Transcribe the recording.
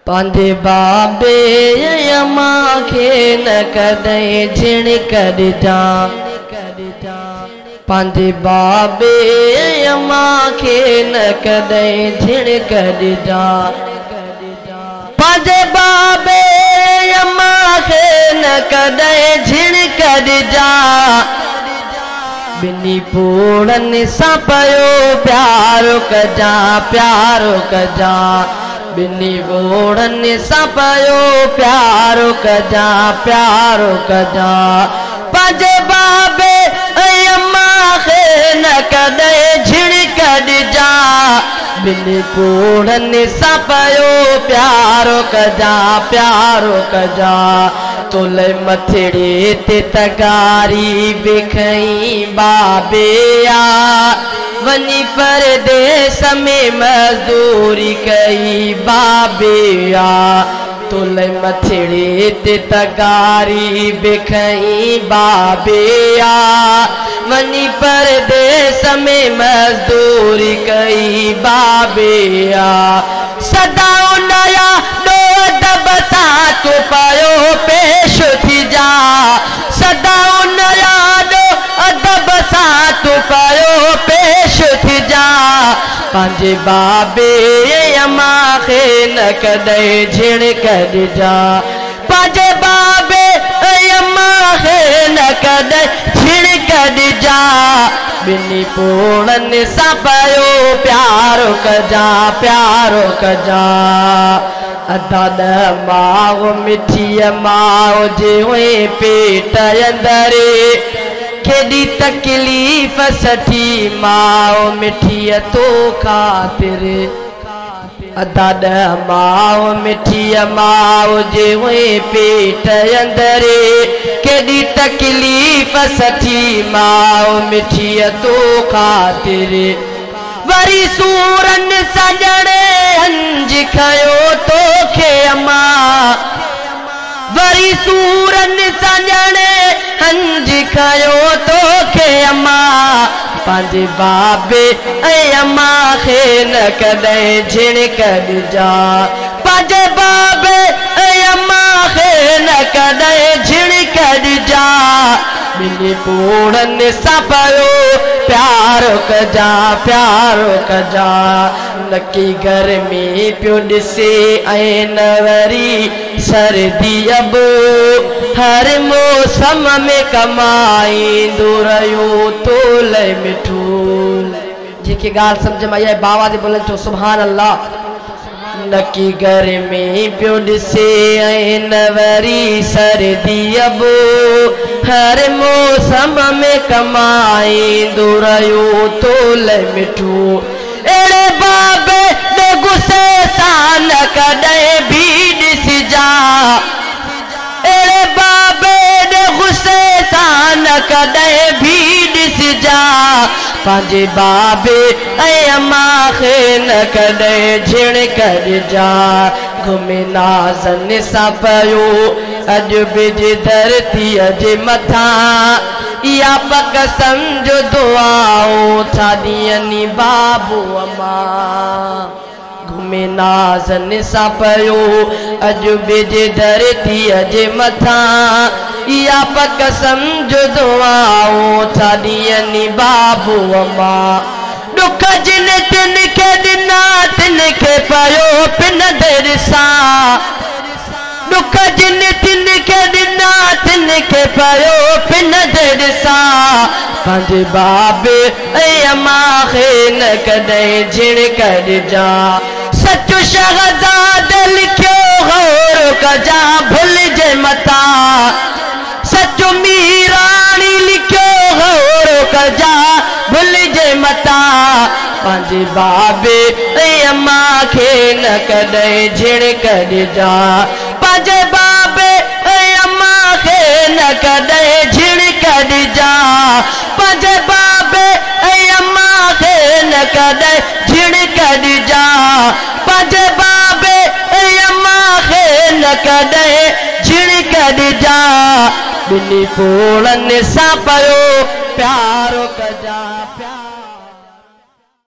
पंहिंजे बाबे अम्मा खे न कॾहिं झिण कढिजा। पंहिंजे बाबे अम्मा खे न कॾहिं झिण कढिजा। पंहिंजे बाबे अम्मा खे न कॾहिं झिण कढिजा। बिनी पोड़नि सां पयो प्यारो कजा, प्यारो कजा। बिनी पोड़नि सां पयो प्यारो कजा, प्यारो कजा। पंहिंजे बाबे अम्मा खे न कॾहिं झिण कढिजा। बिनी पोड़नि सां पयो प्यारो कजा, प्यारो कजा। तोले मथड़े ते तगारी बिखई बाबे आ। वनी परदेस में मजदूरी कई बाबे आ। तोले मथड़े ते तगारी बिखई बाबे आ। वनी परदेस में मजदूरी कई बाबे आ। सदा नया बसा तू पायो पेश थी जा। सदा नया अदब सा तू पायो पेश थी जा। पंहिंजे बाबे अम्मा खे न कॾहिं झिण कढिजा। पंहिंजे बाबे अम्मा खे न कॾहिं झिण कढिजा। बिनी पोड़नि सां पयो प्यारो कजा, प्यारो कजा। अदाद माओ मिठी माओ जे पेट अंदरे। केॾी तकलीफ़ सठी माओ मिठी तो ख़ातिर। अदाद माओ मिठी माओ जे पेट अंदरे। केॾी तकलीफ़ सठी माओ मिठी तो ख़ातिर। वरी सूरन सजणे हंज खयो तोखे अम्मा। वरी सूरन सजणे हंज खयो तोखे अम्मा। पंहिंजे बाबे अम्मा खे न कॾहिं झिण कढिजा। पंहिंजे बाबे अम्मा खे न कॾहिं झिण कढिजा। बिनी पोड़नि सां पयो प्यारो कजा, प्यारो कजा। नकी गर्मी पियो ॾिसे ऐं न वरी सर्दी अब। हर मौसम में कमाईंदो रहियो तोले मिठो। जेके ॻाल्हि सम्झ में आई आहे बाबा जे बोलनि चो सुभान अल्लाह। नकी गर्मी पियो ॾिसे ऐं न वरी सर्दी अब। हर मौसम में कमाईंदो रहियो तोले मिठो। अहिड़े बाबे दे गुस्से सां न कॾहिं भी ॾिसिजा। अहिड़े बाबे दे गुस्से सां न कॾहिं भी ॾिसिजा। पंहिंजे बाबे अम्मा खे न कॾहिं झिण कढिजा। घुमे नाज़नि सां पयो अॼु बिज धरतीअ जे मथां। इहा पक सम्झो दुआओ था ॾियनि बाबू अम्मा। घुमे नाज़नि सां पयो अॼु बिज धरतीअ जे मथां। इहा पक सम्झो दुआओ था ॾियनि बाबू अम्मा। दुख जिन तिन खे ॾिना तिन खे पयो पिन देर सां। दुख जिन तिन खे ॾिना तिन खे पयो पिन देर सां। पंहिंजे बाबे अम्मा खे न कॾहिं झिण कढिजा। सचो शहज़ाद लिखियो गौर कजा भुलिजे मता। सचो मीराणी लिखियो गौर कजा भुलिजे मता। पंहिंजे बाबे अम्मा खे न कॾहिं झिण कढिजा। पंहिंजे बाबे अम्मा खे न कॾहिं झिण कढिजा। पंहिंजे बाबे अम्मा खे न कॾहिं झिण कढिजा। पंहिंजे बाबे अम्मा खे न कॾहिं झिण कढिजा। बिनी पोड़नि सां पयो प्यारो कजा।